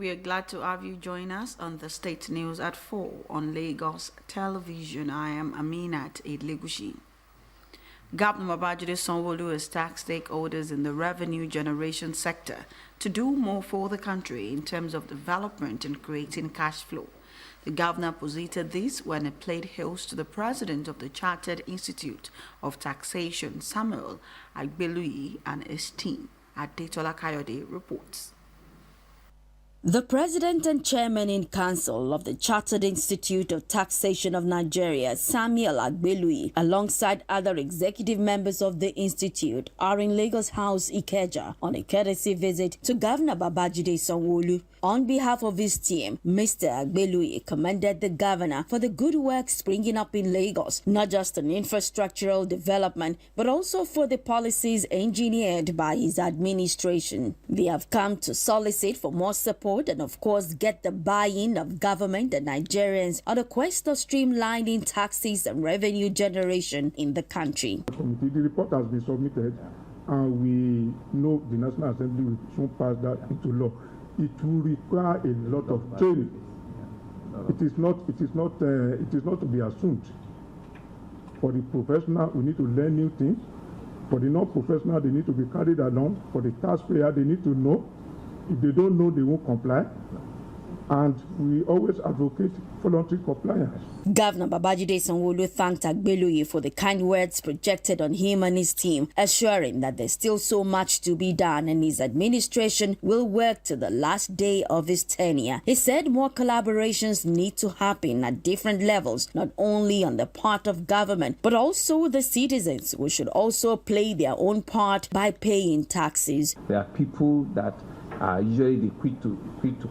We are glad to have you join us on the State News at 4 on Lagos Television. I am Aminat Edlegushi. Governor Babajide Sanwo-Olu has tasked stakeholders in the revenue generation sector to do more for the country in terms of development and creating cash flow. The governor posited this when he played host to the president of the Chartered Institute of Taxation, Samuel Agbeluyi, and his team. Adetola Kayode reports. The President and Chairman in Council of the Chartered Institute of Taxation of Nigeria, Samuel Agbeluyi, alongside other executive members of the institute, are in Lagos House, Ikeja, on a courtesy visit to Governor Babajide Sanwo-Olu. On behalf of his team, Mr. Agbeluyi commended the governor for the good work springing up in Lagos, not just on infrastructural development, but also for the policies engineered by his administration. They have come to solicit for more support and, of course, get the buy-in of government and Nigerians on the quest of streamlining taxes and revenue generation in the country. The report has been submitted, and we know the National Assembly will soon pass that into law. It will require a lot of training. It is not to be assumed. For the professional, we need to learn new things. For the non-professional, they need to be carried along. For the taxpayer, they need to know. If they don't know, they won't comply. And we always advocate voluntary compliance. Governor Babajide Sanwo-Olu thanked Agbeluyi for the kind words projected on him and his team, assuring that there's still so much to be done and his administration will work to the last day of his tenure. He said more collaborations need to happen at different levels, not only on the part of government, but also the citizens, who should also play their own part by paying taxes. There are people that are usually quick to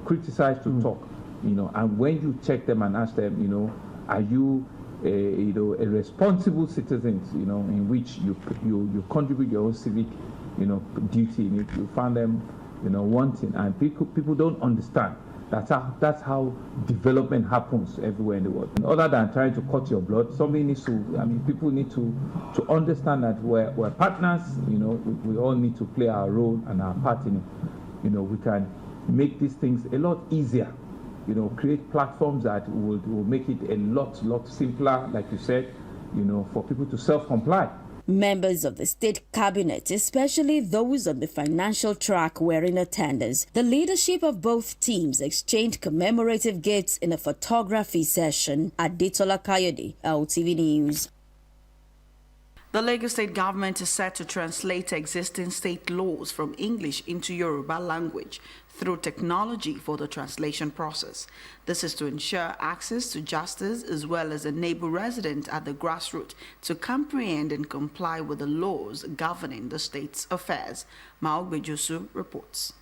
criticize, to talk, and when you check them and ask them, are you a responsible citizen, in which you contribute your own civic, duty in it, you find them, wanting, and people don't understand. That's how development happens everywhere in the world. Other than trying to cut your blood, people need to understand that we're partners. We all need to play our role and our part in it. We can make these things a lot easier. Create platforms that will make it a lot simpler, like you said, for people to self-comply. Members of the state cabinet, especially those on the financial track, were in attendance. The leadership of both teams exchanged commemorative gifts in a photography session. Adetola Kayode, LTV News. The Lagos State government is set to translate existing state laws from English into Yoruba language through technology for the translation process. This is to ensure access to justice as well as enable residents at the grassroots to comprehend and comply with the laws governing the state's affairs. Maogbe Josu reports.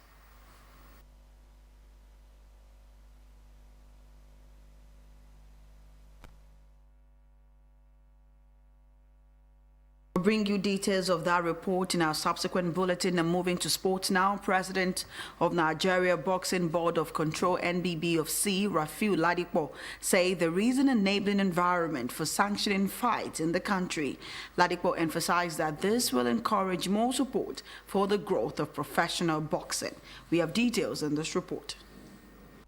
Bring you details of that report in our subsequent bulletin. And moving to sports now, President of Nigeria Boxing Board of Control NBBOC, Rafiu Ladipo, say there is an enabling environment for sanctioning fights in the country. Ladipo emphasized that this will encourage more support for the growth of professional boxing. We have details in this report.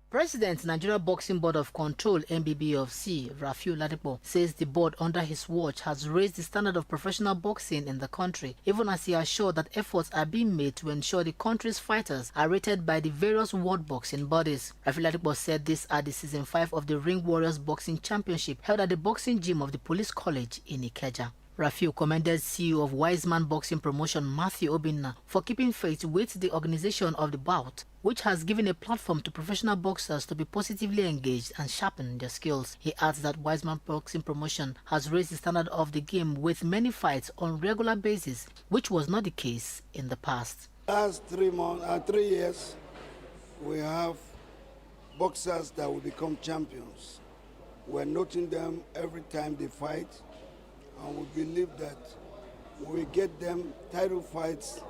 President Nigeria Boxing Board of Control NBBOC, Rafiu Ladipo, says the board under his watch has raised the standard of professional boxing in the country, even as he assured that efforts are being made to ensure the country's fighters are rated by the various world boxing bodies. Rafiu Ladipo said this at the Season 5 of the Ring Warriors Boxing Championship held at the boxing gym of the Police College in Ikeja. Rafiu commended CEO of Wiseman Boxing Promotion Matthew Obinna for keeping faith with the organization of the bout, which has given a platform to professional boxers to be positively engaged and sharpen their skills. He adds that Wiseman Boxing Promotion has raised the standard of the game with many fights on regular basis, which was not the case in the past. Last 3 years, we have boxers that will become champions. We're noting them every time they fight, and we believe that we get them title fights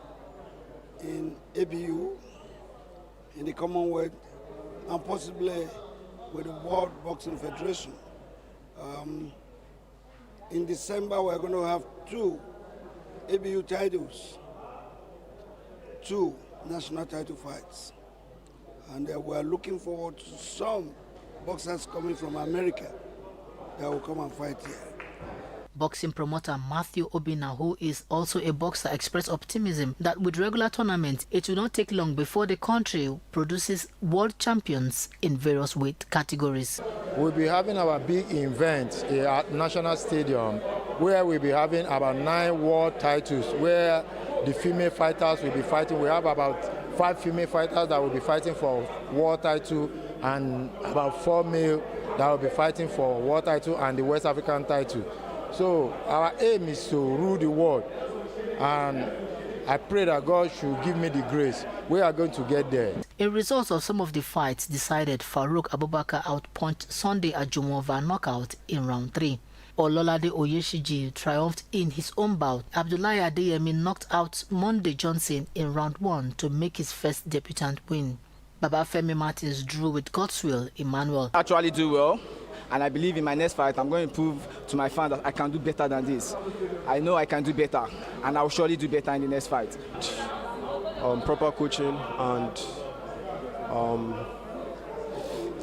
in ABU, in the Commonwealth, and possibly with the World Boxing Federation. In December, we're going to have 2 ABU titles, 2 national title fights. And we are looking forward to some boxers coming from America that will come and fight here. Boxing promoter Matthew Obina, who is also a boxer, expressed optimism that with regular tournaments, it will not take long before the country produces world champions in various weight categories. We'll be having our big event at National Stadium, where we'll be having about 9 world titles, where the female fighters will be fighting. We have about 5 female fighters that will be fighting for world title, and about 4 male that will be fighting for world title and the West African title. So our aim is to rule the world, and I pray that God should give me the grace. We are going to get there. In results of some of the fights decided, Farouk Abubakar outpunched Sunday Ajumo via knockout in round 3. Ololade Oyeshiji triumphed in his own bout. Abdullahi Adeyemi knocked out Monday Johnson in round 1 to make his first debutant win. Babafemi Martins drew with God's will Emmanuel. Actually do well, and I believe in my next fight I'm going to prove to my fans that I can do better than this. I know I can do better, and I will surely do better in the next fight. Proper coaching, and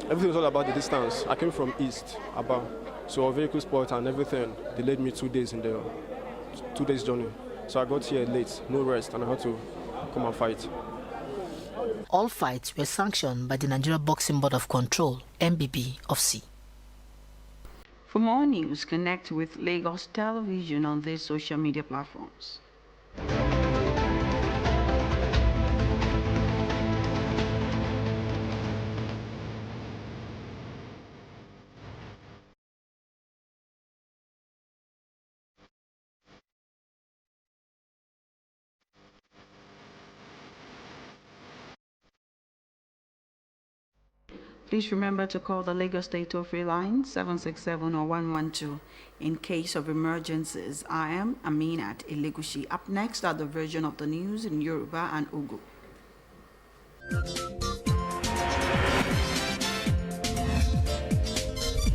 everything was all about the distance. I came from East, Aba, so vehicle sport and everything delayed me 2 days in the 2 days journey. So I got here late, no rest, and I had to come and fight. All fights were sanctioned by the Nigeria Boxing Board of Control, NBB of C. For more news, connect with Lagos Television on these social media platforms. Please remember to call the Lagos State toll-free line 767 or 112 in case of emergencies. I am Aminat Elegushi. Up next are the version of the news in Yoruba and Ugu.